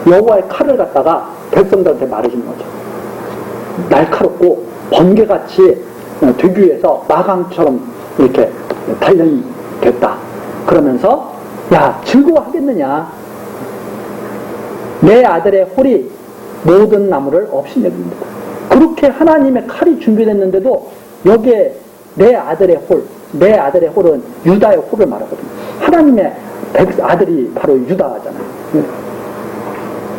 여호와의 칼을 갖다가 백성들한테 말해준 거죠. 날카롭고 번개같이 되기 위해서 마광처럼 이렇게 단련이 됐다. 그러면서 야 즐거워하겠느냐? 내 아들의 홀이 모든 나무를 업신여깁니다. 그렇게 하나님의 칼이 준비됐는데도 여기에 내 아들의 홀은 유다의 홀을 말하거든요. 하나님의 아들이 바로 유다잖아요.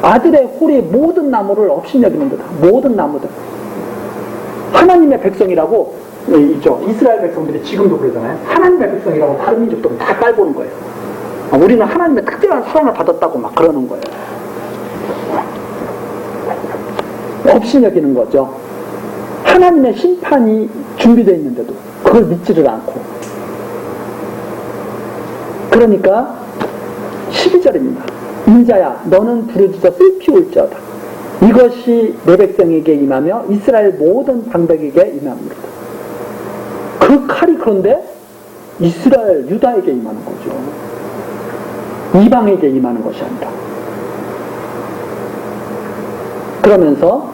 아들의 홀이 모든 나무를 업신여기는 거다. 모든 나무들. 하나님의 백성이라고 있죠. 이스라엘 백성들이 지금도 그러잖아요. 하나님의 백성이라고 다른 민족들은 다 깔보는 거예요. 우리는 하나님의 특별한 사랑을 받았다고 막 그러는 거예요. 업신여기는 거죠. 하나님의 심판이 준비되어 있는데도 그걸 믿지를 않고. 그러니까 12절입니다. 인자야 너는 부르짖어 슬피 울지어다. 이것이 내 백성에게 임하며 이스라엘 모든 방백에게 임합니다. 그 칼이 그런데 이스라엘 유다에게 임하는 거죠. 이방에게 임하는 것이 아니라. 그러면서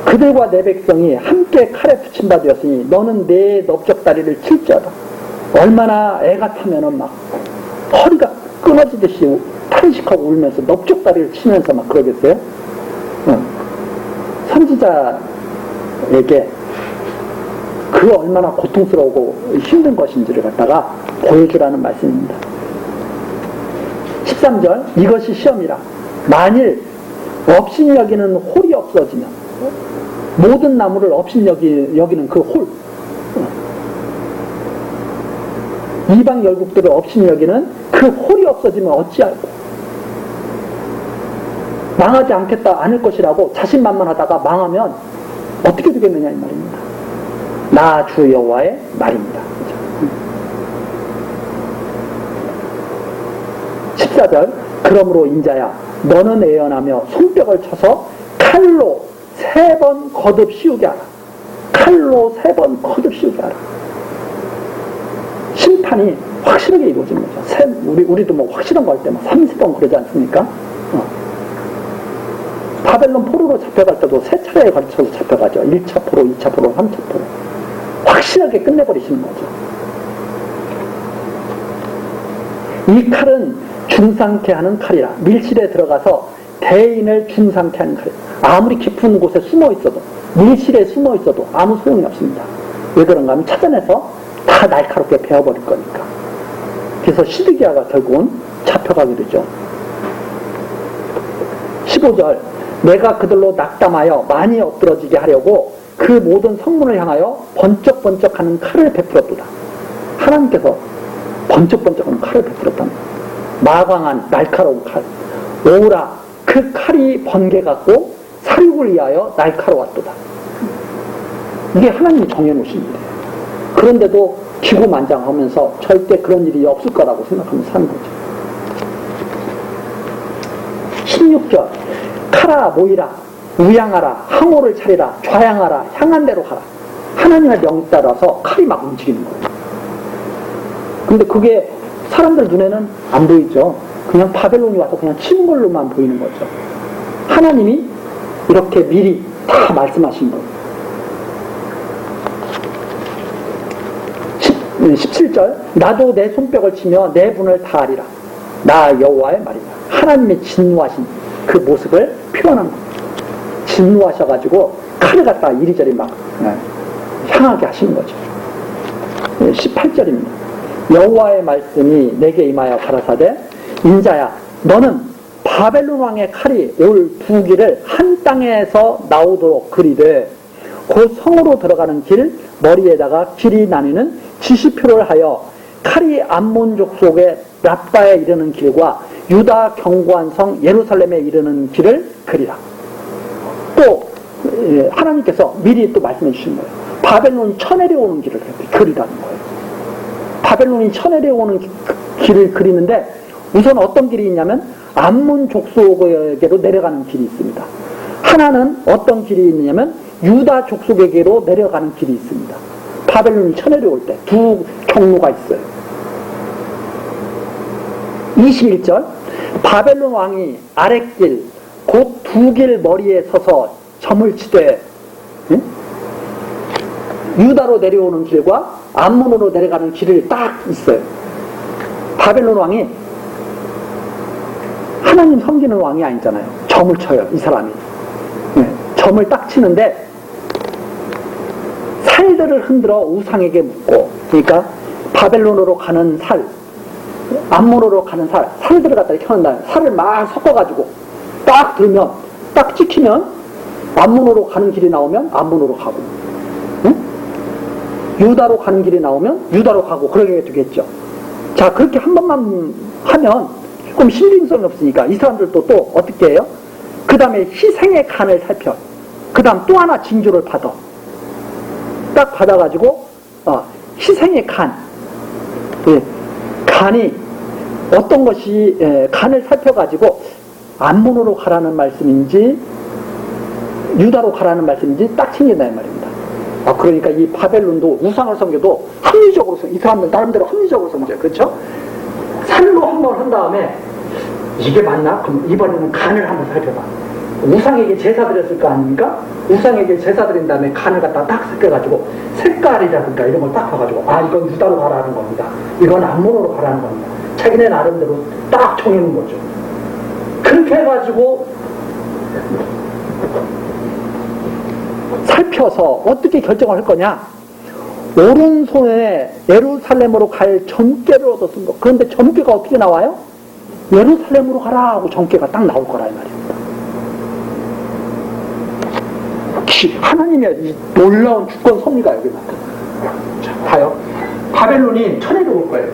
그들과 내 백성이 함께 칼에 붙임바 되었으니 너는 내 넓적다리를 칠지어다. 얼마나 애가 타면은 막 허리가 끊어지듯이 탄식하고 울면서 넓적다리를 치면서 막 그러겠어요? 선지자에게 그 얼마나 고통스러우고 힘든 것인지를 갖다가 보여주라는 말씀입니다. 13절 이것이 시험이라. 만일 업신여기는 홀이 없어지면 모든 나무를 업신여기는 그 홀, 이방 열국들을 업신여기는 그 홀이 없어지면 어찌할꼬. 망하지 않을 것이라고 자신만만하다가 망하면 어떻게 되겠느냐 이 말입니다. 나 주 여호와의 말입니다. 14절 그러므로 인자야 너는 애연하며 손뼉을 쳐서 칼로 3번 거듭 씌우게 하라. 칼로 3번 거듭 씌우게 하라. 심판이 확실하게 이루어지는 거죠. 우리도 뭐 확실한 거 할 때 막 30번 그러지 않습니까? 바벨론 포로로 잡혀갈 때도 3차례에 걸쳐서 잡혀가죠. 1차 포로, 2차 포로, 3차 포로. 확실하게 끝내버리시는 거죠. 이 칼은 중상케 하는 칼이라. 밀실에 들어가서 대인을 중상케 하는 칼이라. 아무리 깊은 곳에 숨어 있어도, 밀실에 숨어 있어도 아무 소용이 없습니다. 왜 그런가 하면 찾아내서 다 날카롭게 베어버릴 거니까. 그래서 시드기야가 결국은 잡혀가게 되죠. 15절 내가 그들로 낙담하여 많이 엎드러지게 하려고 그 모든 성문을 향하여 번쩍번쩍하는 칼을 베풀었도다. 하나님께서 번쩍번쩍하는 칼을 베풀었다. 마광한 날카로운 칼. 오라 그 칼이 번개같고 사륙을 위하여 날카로웠도다. 이게 하나님이 정해놓으신 일이에요. 그런데도 기고만장하면서 절대 그런 일이 없을 거라고 생각하면서 사는 거죠. 16절 카라 모이라 우양하라 항오를 차리라 좌양하라 향한 대로 가라. 하나님의 명에 따라서 칼이 막 움직이는 거예요. 근데 그게 사람들 눈에는 안 보이죠. 그냥 바벨론이 와서 그냥 치는 걸로만 보이는 거죠. 하나님이 이렇게 미리 다 말씀하신 거예요. 17절 나도 내 손뼉을 치며 내 분을 다하리라. 나 여호와의 말이다. 하나님의 진노하신 그 모습을 표현한 거예요. 진노하셔가지고 칼을 갖다 이리저리 막 향하게 하시는 거죠. 18절입니다. 여호와의 말씀이 내게 임하여 가라사대 인자야 너는 바벨론 왕의 칼이 올 부기를 한 땅에서 나오도록 그리되 곧 성으로 들어가는 길 머리에다가 길이 나뉘는 지시표를 하여 칼이 암몬 족속의 라빠에 이르는 길과 유다 견고한 성 예루살렘에 이르는 길을 그리라. 또 하나님께서 미리 또 말씀해 주신 거예요. 바벨론이 쳐내려오는 길을 그리라는 거예요. 바벨론이 쳐내려오는 길을 그리는데 우선 어떤 길이 있냐면 암몬 족속에게로 내려가는 길이 있습니다. 하나는 어떤 길이 있느냐면 유다 족속에게로 내려가는 길이 있습니다. 바벨론이 쳐내려올 때 두 경로가 있어요. 21절 바벨론 왕이 아랫길 곧 두 길 머리에 서서 점을 치되 유다로 내려오는 길과 암몬으로 내려가는 길을 딱 있어요. 바벨론 왕이 하나님 섬기는 왕이 아니잖아요. 점을 쳐요, 이 사람이. 점을 딱 치는데 살들을 흔들어 우상에게 묻고, 그러니까 바벨론으로 가는 살, 암몬으로 가는 살, 살들을 갖다 켜는 살을 막 섞어가지고 딱 들면, 딱 찍히면 암몬으로 가는 길이 나오면 암몬으로 가고, 유다로 가는 길이 나오면 유다로 가고 그러게 되겠죠. 자, 그렇게 한 번만 하면 조금 신빙성이 없으니까 이 사람들도 또 어떻게 해요? 그 다음에 희생의 칸을 살펴. 그 다음 또 하나 징조를 받아. 딱 받아가지고 희생의 칸. 간이 어떤 것이 간을 살펴가지고 암몬으로 가라는 말씀인지 유다로 가라는 말씀인지 딱 챙긴다 이 말입니다. 그러니까 이 바벨론도 우상을 섬겨도 합리적으로 이 사람들 나름대로 합리적으로 섬겨요. 그렇죠? 살로 한번 한 다음에 이게 맞나? 그럼 이번에는 간을 한번 살펴봐. 우상에게 제사 드렸을 거 아닙니까? 우상에게 제사 드린 다음에 간을 갖다 딱 섞여가지고 색깔이라든가 이런 걸 딱 봐가지고 이건 유다로 가라는 겁니다. 이건 암몬으로 가라는 겁니다. 자기네 나름대로 딱 정해놓은 거죠. 그렇게 해가지고 살펴서 어떻게 결정을 할 거냐? 오른손에 예루살렘으로 갈 점괘를 얻었은 거. 그런데 점괘가 어떻게 나와요? 예루살렘으로 가라 하고 점괘가 딱 나올 거라 이 말입니다. 하나님의 이 놀라운 주권 섭리가 여기 나타나요. 자, 봐요. 바벨론이 쳐내려올 거예요.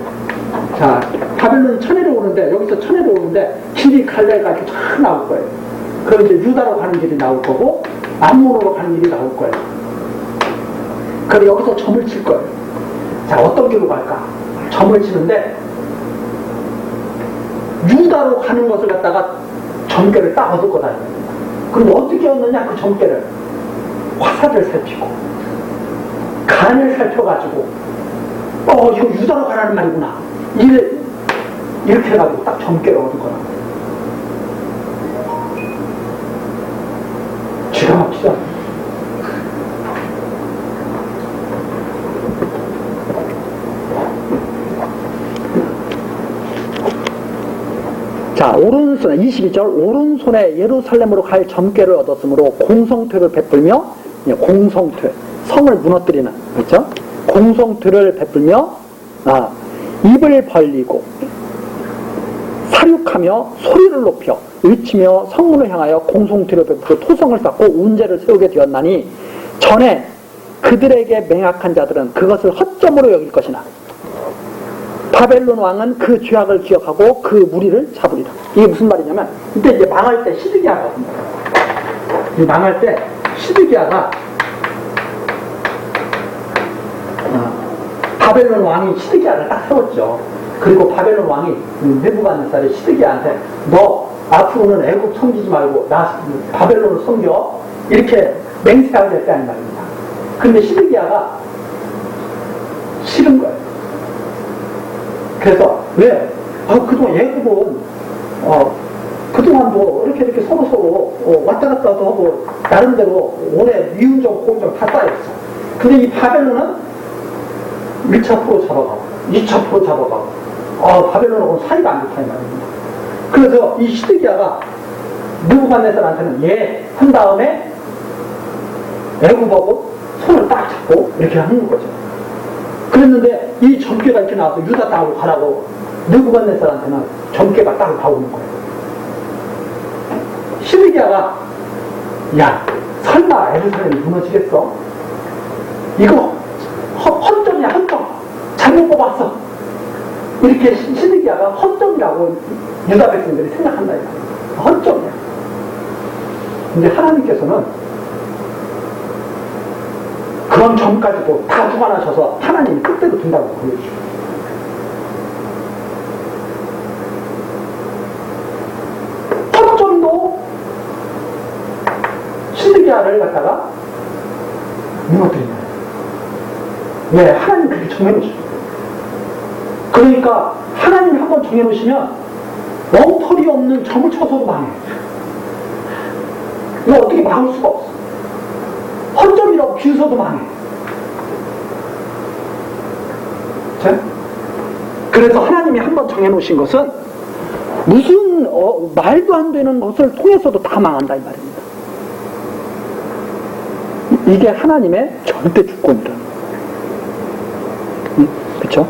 자, 바벨론이 쳐내려오는데 여기서 쳐내려오는데 길이 갈래가 이렇게 쫙 나올 거예요. 그럼 이제 유다로 가는 길이 나올 거고 암몬으로 가는 길이 나올 거예요. 그럼 여기서 점을 칠 거예요. 자, 어떤 길로 갈까? 점을 치는데 유다로 가는 것을 갖다가 점괘를 딱 얻을 거다. 그럼 어떻게 얻느냐? 그 점괘를 화살을 살피고 간을 살펴가지고 이거 유다로 가라는 말이구나. 이렇게 해가지고 딱 점괘를 얻을 거다. 기가 막히죠? 자, 오른손에 22절 오른손에 예루살렘으로 갈 점괘를 얻었으므로 공성퇴를 베풀며 공성퇴 성을 무너뜨리는 그렇죠? 공성퇴를 베풀며 입을 벌리고 사륙하며 소리를 높여 외치며 성문을 향하여 공송투를 베풀고 토성을 쌓고 운제를 세우게 되었나니 전에 그들에게 맹약한 자들은 그것을 헛점으로 여길 것이나 바벨론 왕은 그 죄악을 기억하고 그 무리를 잡으리라. 이게 무슨 말이냐면 이때 이제 망할 때 시드기야가 망할 때 시드기야가 바벨론 왕이 시드기야를 딱 세웠죠. 그리고 바벨론 왕이 느부갓네살이 시드기야한테 너 앞으로는 애국 섬기지 말고 나 바벨론을 섬겨 이렇게 맹세하게 됐다는 말입니다. 근데 시드기야가 싫은 거예요. 그래서 왜? 그동안 애국은 그동안도 이렇게 서로 왔다 갔다 하고 나름대로 오래 미운정 고운정 다 쌓였어. 근데 이 바벨론은 1차 프로 잡아가고 2차 프로 잡아가고 바벨론하고는 사이가 안 좋다 이 말입니다. 그래서 이 시드기야가 느부갓네살한테는 한 다음에 애국하고 손을 딱 잡고 이렇게 하는 거죠. 그랬는데 이 점괘가 이렇게 나와서 유다 땅으로 가라고 느부갓네살한테는 점괘가 딱 나오는 거예요. 시드기야가 야 설마 예루살렘이 무너지겠어? 이거 헌점이야 헌점 잘못 뽑았어 이렇게 시드기야가 헌점이라고 유다 백성들이 생각한다 이거 헌점이야. 근데 하나님께서는 그런 점까지도 다 주관하셔서 하나님이 뜻대로 된다고 보여주죠. 헌점도 시드기야를 갖다가 무너뜨리는 왜? 하나님 그렇게 정해놓으시죠. 그러니까 하나님이 한번 정해놓으시면 엉터리 없는 점을 쳐서도 망해. 이거 어떻게 막을 수가 없어. 헌점이라고 비웃어도 망해. 자? 그래서 하나님이 한번 정해놓으신 것은 무슨 말도 안 되는 것을 통해서도 다 망한다 이 말입니다. 이게 하나님의 절대 주권이라는 거예요. 그렇죠?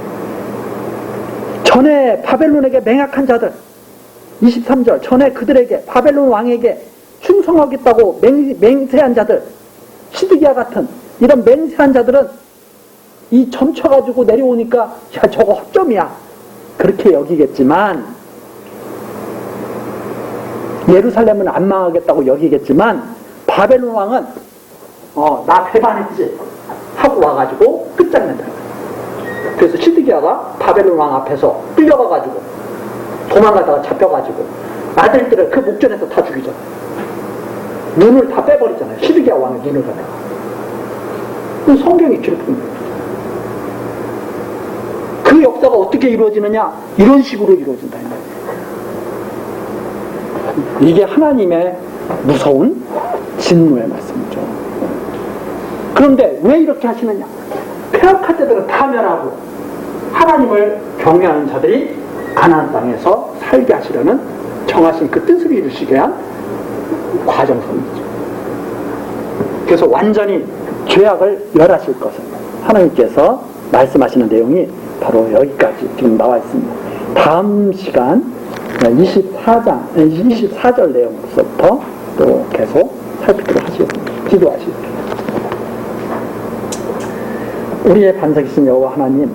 전에 바벨론에게 맹약한 자들 23절 전에 그들에게 바벨론 왕에게 충성하겠다고 맹세한 자들 시드기야 같은 이런 맹세한 자들은 이 점쳐가지고 내려오니까 야 저거 헛점이야 그렇게 여기겠지만 예루살렘은 안 망하겠다고 여기겠지만 바벨론 왕은 나 배반했지 하고 와가지고 끝장낸다. 그래서 시드기야가 바벨론 왕 앞에서 끌려가가지고 도망가다가 잡혀가지고 아들들을 그 목전에서 다 죽이잖아. 눈을 다 빼버리잖아요. 시드기야 왕의 눈을 갖다가. 그 성경이 기록합니다. 그 역사가 어떻게 이루어지느냐? 이런 식으로 이루어진다. 이게 하나님의 무서운 진노의 말씀이죠. 그런데 왜 이렇게 하시느냐? 폐역할 때들은 다 멸하고 하나님을 경외하는 자들이 가나안 땅에서 살게 하시려는 정하신 그 뜻을 이루시게 한 과정선이죠. 그래서 완전히 죄악을 멸하실 것은 하나님께서 말씀하시는 내용이 바로 여기까지 지금 나와 있습니다. 다음 시간 24절 내용으로서부터 또 계속 살피도록 하시겠습니다. 기도하시겠습니다. 우리의 반석이신 여호와 하나님,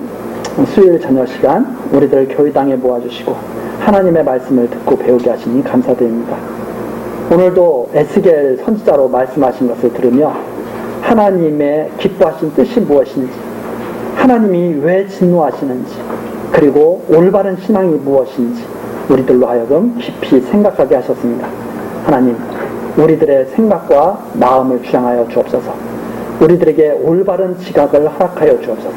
수요일 저녁 시간 우리들 교회당에 모아주시고 하나님의 말씀을 듣고 배우게 하시니 감사드립니다. 오늘도 에스겔 선지자로 말씀하신 것을 들으며 하나님의 기뻐하신 뜻이 무엇인지, 하나님이 왜 진노하시는지, 그리고 올바른 신앙이 무엇인지 우리들로 하여금 깊이 생각하게 하셨습니다. 하나님, 우리들의 생각과 마음을 주장하여 주옵소서. 우리들에게 올바른 지각을 허락하여 주옵소서.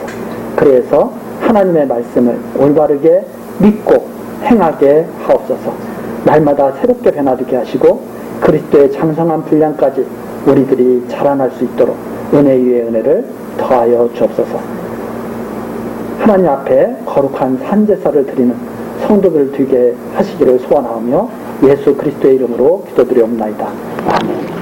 그래서 하나님의 말씀을 올바르게 믿고 행하게 하옵소서. 날마다 새롭게 변화되게 하시고 그리스도의 장성한 분량까지 우리들이 자라날 수 있도록 은혜 위에 은혜를 더하여 주옵소서. 하나님 앞에 거룩한 산제사를 드리는 성도들 되게 하시기를 소원하며 예수 그리스도의 이름으로 기도드리옵나이다. 아멘.